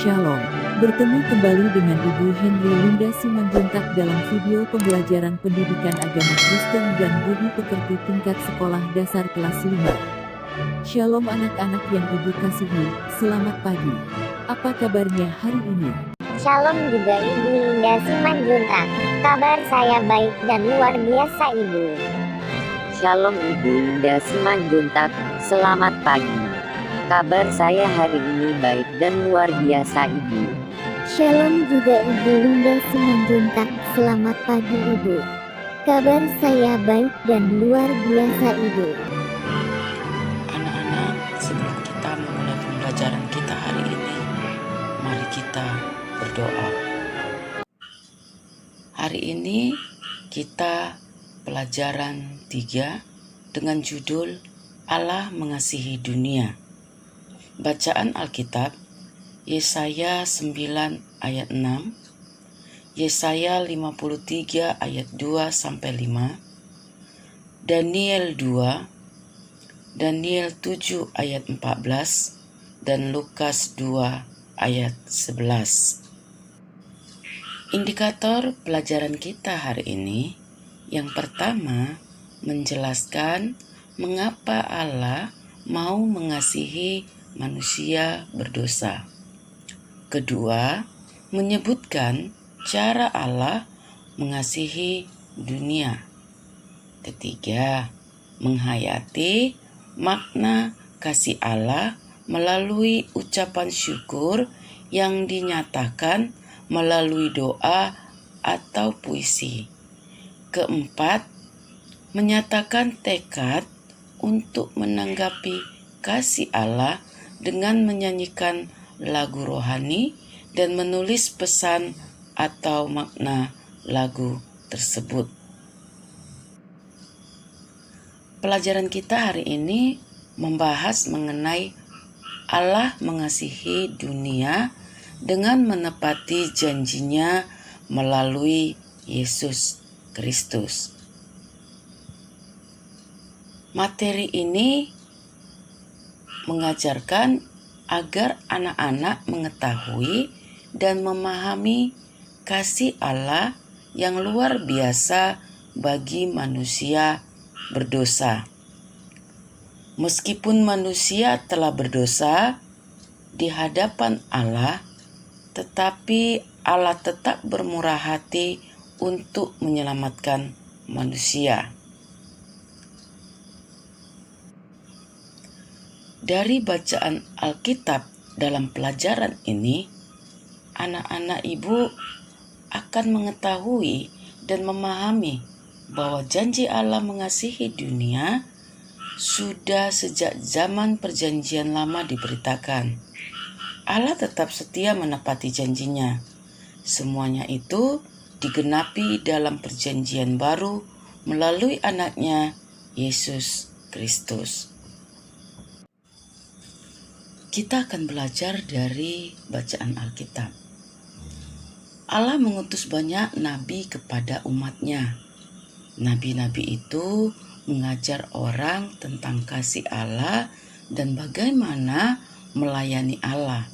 Shalom, bertemu kembali dengan Ibu Henry Linda Simanjuntak dalam video pembelajaran pendidikan agama Kristen dan budi pekerti tingkat sekolah dasar kelas 5. Shalom anak-anak yang Ibu kasihi, selamat pagi. Apa kabarnya hari ini? Shalom juga Ibu Linda Simanjuntak. Kabar saya baik dan luar biasa Ibu. Shalom Ibu Linda Simanjuntak, selamat pagi. Kabar saya hari ini baik dan luar biasa Ibu. Shalom juga Ibu Linda Simanjuntak, selamat pagi Ibu. Kabar saya baik dan luar biasa Ibu. Anak-anak, sebelum kita memulai pembelajaran kita hari ini, mari kita berdoa. Hari ini kita pelajaran 3 dengan judul Allah mengasihi dunia. Bacaan Alkitab Yesaya 9 ayat 6, Yesaya 53 ayat 2-5, Daniel 2, Daniel 7 ayat 14, dan Lukas 2 ayat 11. Indikator pelajaran kita hari ini, yang pertama menjelaskan mengapa Allah mau mengasihi manusia berdosa. Kedua, menyebutkan cara Allah mengasihi dunia. Ketiga, menghayati makna kasih Allah melalui ucapan syukur yang dinyatakan melalui doa atau puisi. Keempat, menyatakan tekad untuk menanggapi kasih Allah dengan menyanyikan lagu rohani dan menulis pesan atau makna lagu tersebut. Pelajaran kita hari ini membahas mengenai Allah mengasihi dunia dengan menepati janjinya melalui Yesus Kristus. Materi ini mengajarkan agar anak-anak mengetahui dan memahami kasih Allah yang luar biasa bagi manusia berdosa. Meskipun manusia telah berdosa di hadapan Allah, tetapi Allah tetap bermurah hati untuk menyelamatkan manusia. Dari bacaan Alkitab dalam pelajaran ini, anak-anak ibu akan mengetahui dan memahami bahwa janji Allah mengasihi dunia sudah sejak zaman perjanjian lama diberitakan. Allah tetap setia menepati janjinya. Semuanya itu digenapi dalam perjanjian baru melalui anaknya Yesus Kristus. Kita akan belajar dari bacaan Alkitab. Allah mengutus banyak nabi kepada umatnya. Nabi-nabi itu mengajar orang tentang kasih Allah dan bagaimana melayani Allah.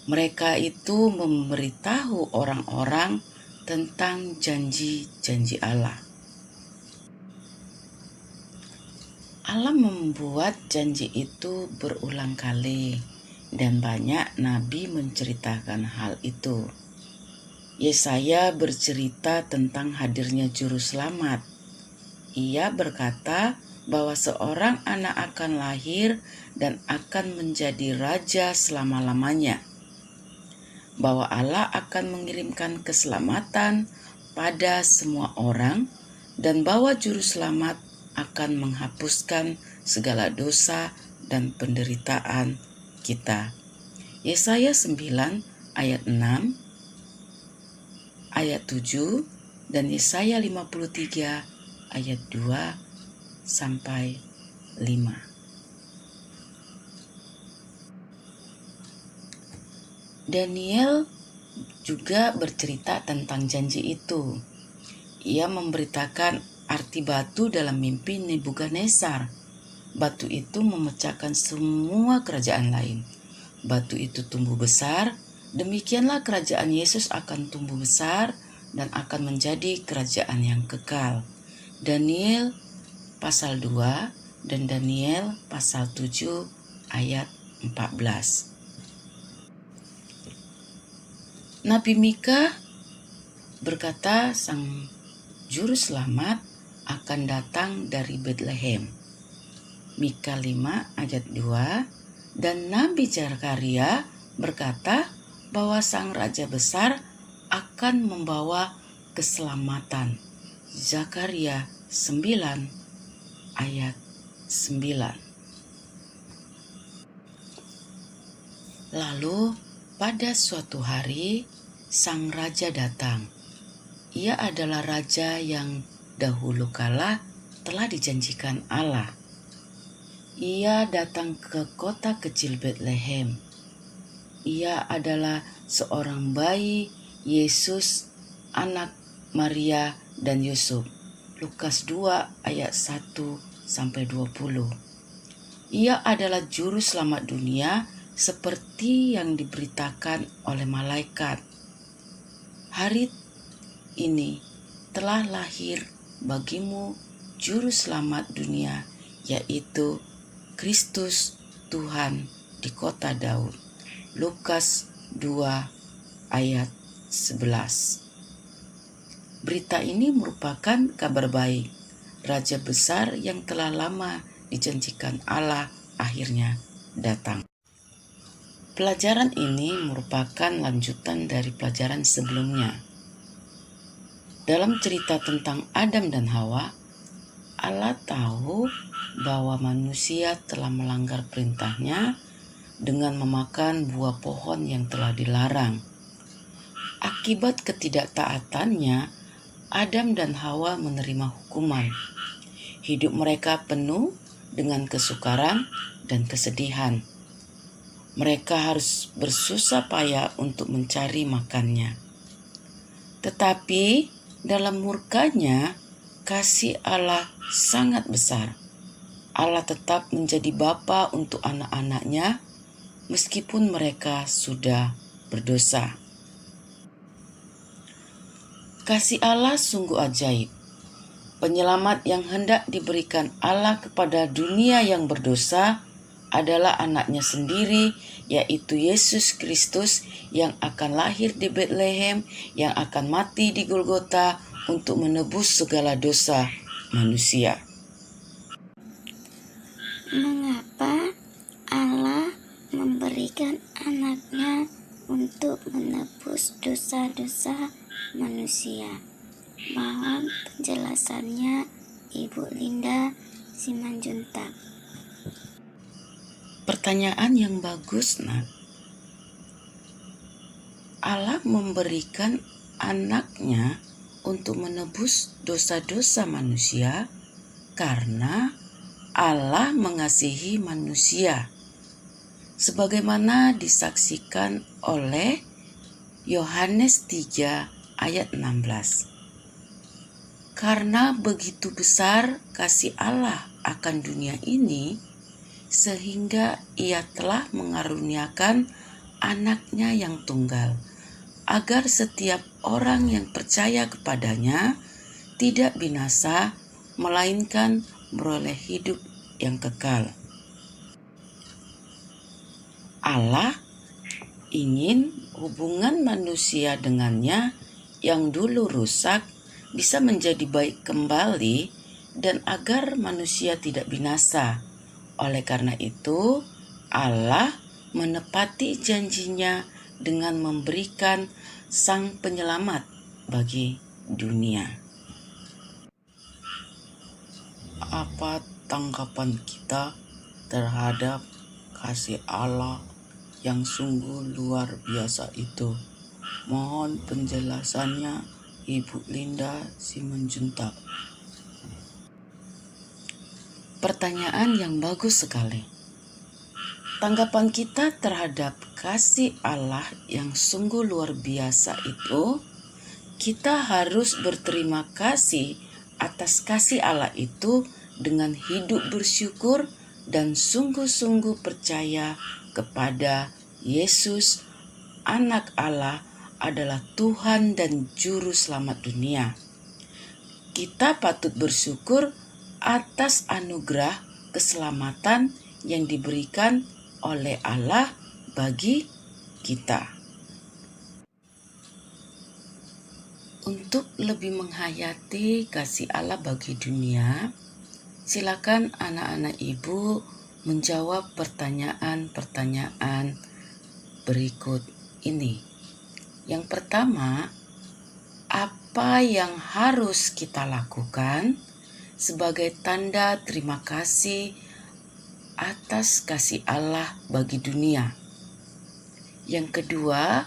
Mereka itu memberitahu orang-orang tentang janji-janji Allah. Allah membuat janji itu berulang kali dan banyak nabi menceritakan hal itu. Yesaya bercerita tentang hadirnya juru selamat. Ia berkata bahwa seorang anak akan lahir dan akan menjadi raja selama-lamanya. Bahwa Allah akan mengirimkan keselamatan pada semua orang dan bahwa juru selamat akan menghapuskan segala dosa dan penderitaan kita. Yesaya 9 ayat 6, ayat 7, dan Yesaya 53 ayat 2-5. Daniel juga bercerita tentang janji itu. Ia memberitakan arti batu dalam mimpi Nebukadnezar. Batu itu memecahkan semua kerajaan lain. Batu itu tumbuh besar Demikianlah kerajaan Yesus akan tumbuh besar dan akan menjadi kerajaan yang kekal. Daniel pasal 2 dan Daniel pasal 7 ayat 14. Nabi Mika berkata sang juru selamat akan datang dari Betlehem. Mika 5 ayat 2. Dan Nabi Zakaria berkata bahwa sang raja besar akan membawa keselamatan. Zakaria 9 ayat 9. Lalu pada suatu hari sang raja datang. Ia adalah raja yang dahulu kala telah dijanjikan Allah. Ia datang ke kota kecil Betlehem. Ia adalah seorang bayi Yesus, anak Maria dan Yusuf. Lukas 2 ayat 1-20. Ia adalah juru selamat dunia seperti yang diberitakan oleh malaikat. Hari ini telah lahir bagimu juru selamat dunia, yaitu Kristus Tuhan di kota Daud. Lukas 2 ayat 11. Berita ini merupakan kabar baik. Raja besar yang telah lama dijanjikan Allah akhirnya datang. Pelajaran ini merupakan lanjutan dari pelajaran sebelumnya. Dalam cerita tentang Adam dan Hawa, Allah tahu bahwa manusia telah melanggar perintahnya dengan memakan buah pohon yang telah dilarang. Akibat ketidaktaatannya, Adam dan Hawa menerima hukuman. Hidup mereka penuh dengan kesukaran dan kesedihan. Mereka harus bersusah payah untuk mencari makannya. Tetapi dalam murkanya, kasih Allah sangat besar. Allah tetap menjadi Bapa untuk anak-anaknya meskipun mereka sudah berdosa. Kasih Allah sungguh ajaib. Penyelamat yang hendak diberikan Allah kepada dunia yang berdosa adalah anaknya sendiri, yaitu Yesus Kristus yang akan lahir di Betlehem, yang akan mati di Golgota untuk menebus segala dosa manusia. Mengapa Allah memberikan anaknya untuk menebus dosa-dosa manusia? Mohon penjelasannya Ibu Linda Simanjuntak. Pertanyaan yang bagus, Nak. Allah memberikan anaknya untuk menebus dosa-dosa manusia karena Allah mengasihi manusia, sebagaimana disaksikan oleh Yohanes 3 ayat 16. Karena begitu besar kasih Allah akan dunia ini, sehingga Ia telah mengaruniakan anaknya yang tunggal, agar setiap orang yang percaya kepadanya tidak binasa, melainkan beroleh hidup yang kekal. Allah ingin hubungan manusia dengannya yang dulu rusak bisa menjadi baik kembali dan agar manusia tidak binasa. Oleh karena itu, Allah menepati janjinya dengan memberikan Sang Penyelamat bagi dunia. Apa tanggapan kita terhadap kasih Allah yang sungguh luar biasa itu? Mohon penjelasannya Ibu Linda Simanjuntak. Pertanyaan yang bagus sekali. Tanggapan kita terhadap kasih Allah yang sungguh luar biasa itu, kita harus berterima kasih atas kasih Allah itu dengan hidup bersyukur dan sungguh-sungguh percaya kepada Yesus, Anak Allah adalah Tuhan dan Juru Selamat dunia. Kita patut bersyukur atas anugerah keselamatan yang diberikan oleh Allah bagi kita. Untuk lebih menghayati kasih Allah bagi dunia, silakan anak-anak ibu menjawab pertanyaan-pertanyaan berikut ini. Yang pertama, apa yang harus kita lakukan sebagai tanda terima kasih atas kasih Allah bagi dunia? Yang kedua,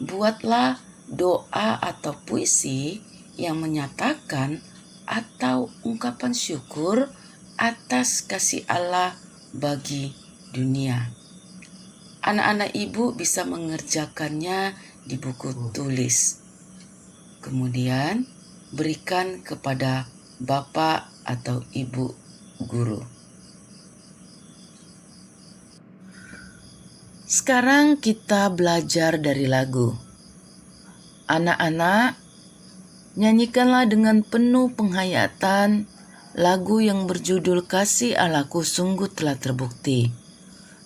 buatlah doa atau puisi yang menyatakan atau ungkapan syukur atas kasih Allah bagi dunia. Anak-anak ibu bisa mengerjakannya di buku tulis. Kemudian berikan kepada bapak atau ibu guru. Sekarang kita belajar dari lagu. Anak-anak, nyanyikanlah dengan penuh penghayatan lagu yang berjudul Kasih Allahku Sungguh Telah Terbukti.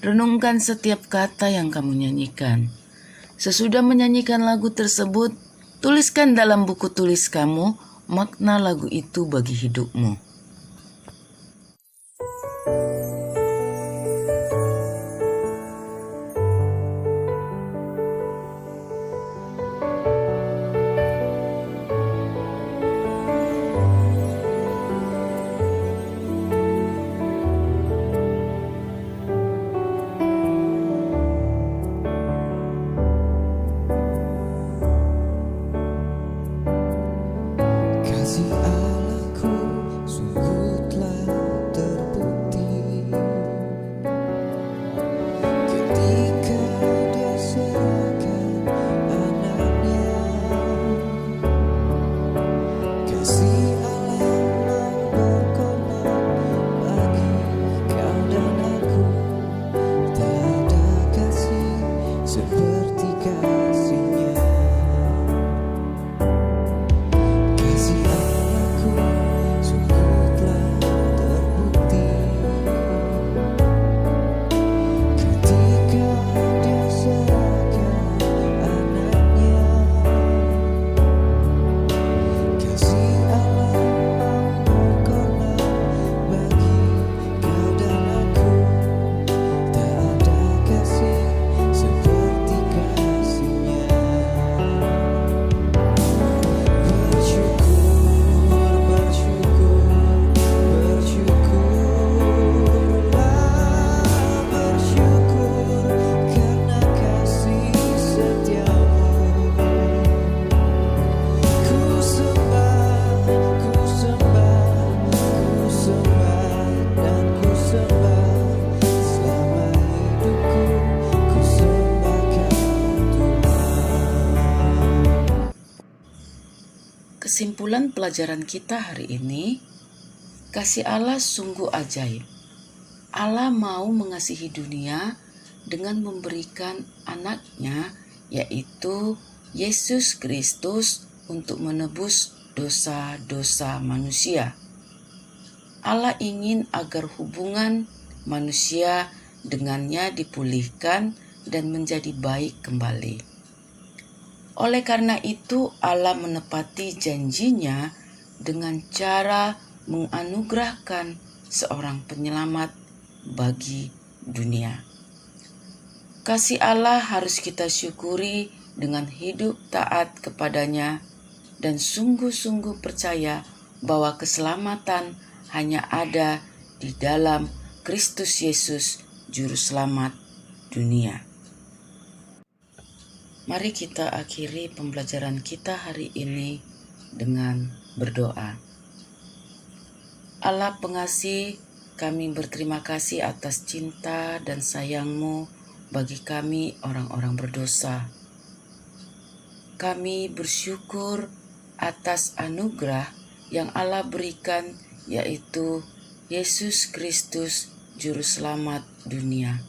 Renungkan setiap kata yang kamu nyanyikan. Sesudah menyanyikan lagu tersebut, tuliskan dalam buku tulis kamu makna lagu itu bagi hidupmu. Kasih Allahku sungguh telah terbukti ketika Dia serahkan anaknya. Kasih Allah mau berkorban bagi kau dan aku. Tak ada kasih seperti kasih-Nya. Kasih Allahku sungguh telah terbukti ketika Dia serahkan anaknya. Kasih Allah mau berkorban bagi kau dan aku. Tak ada kasih seperti kasih-Nya. Bersyukur karena kasih setiamu. Ku sembah dan ku sembah selama hidupku. Ku sembahkan Tuhan. Kesimpulan pelajaran kita hari ini, kasih Allah sungguh ajaib. Allah mau mengasihi dunia dengan memberikan anaknya, yaitu Yesus Kristus, untuk menebus dosa-dosa manusia. Allah ingin agar hubungan manusia dengannya dipulihkan dan menjadi baik kembali. Oleh karena itu, Allah menepati janjinya dengan cara menganugerahkan seorang penyelamat bagi dunia. Kasih Allah harus kita syukuri dengan hidup taat kepadanya dan sungguh-sungguh percaya bahwa keselamatan hanya ada di dalam Kristus Yesus, Juru Selamat dunia. Mari kita akhiri pembelajaran kita hari ini dengan berdoa. Allah pengasih, kami berterima kasih atas cinta dan sayang-Mu bagi kami orang-orang berdosa. Kami bersyukur atas anugerah yang Allah berikan, yaitu Yesus Kristus, Juru Selamat dunia.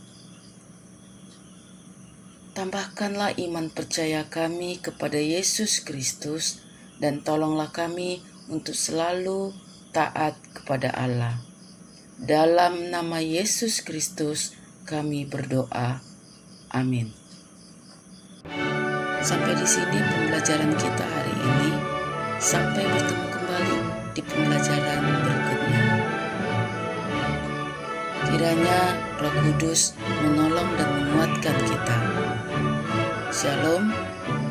Tambahkanlah iman percaya kami kepada Yesus Kristus dan tolonglah kami untuk selalu taat kepada Allah. Dalam nama Yesus Kristus kami berdoa. Amin. Sampai di sini pembelajaran kita hari ini. Sampai bertemu kembali di pembelajaran berikutnya. Kiranya Roh Kudus menolong dan menguatkan kita. Shalom,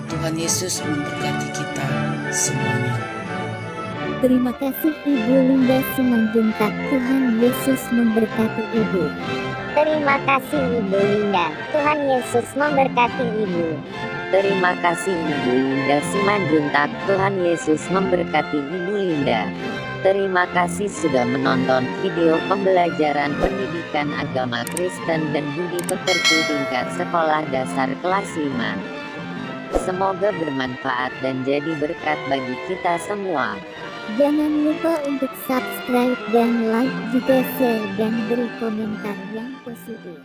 Tuhan Yesus memberkati kita semuanya. Terima kasih Ibu Linda Simanjuntak. Tuhan Yesus memberkati Ibu. Terima kasih Ibu Linda. Tuhan Yesus memberkati Ibu. Terima kasih Ibu Linda Simanjuntak. Tuhan Yesus memberkati Ibu Linda. Terima kasih sudah menonton video pembelajaran pendidikan agama Kristen dan budi pekerti tingkat sekolah dasar kelas 5. Semoga bermanfaat dan jadi berkat bagi kita semua. Jangan lupa untuk subscribe dan like juga share dan beri komentar yang positif.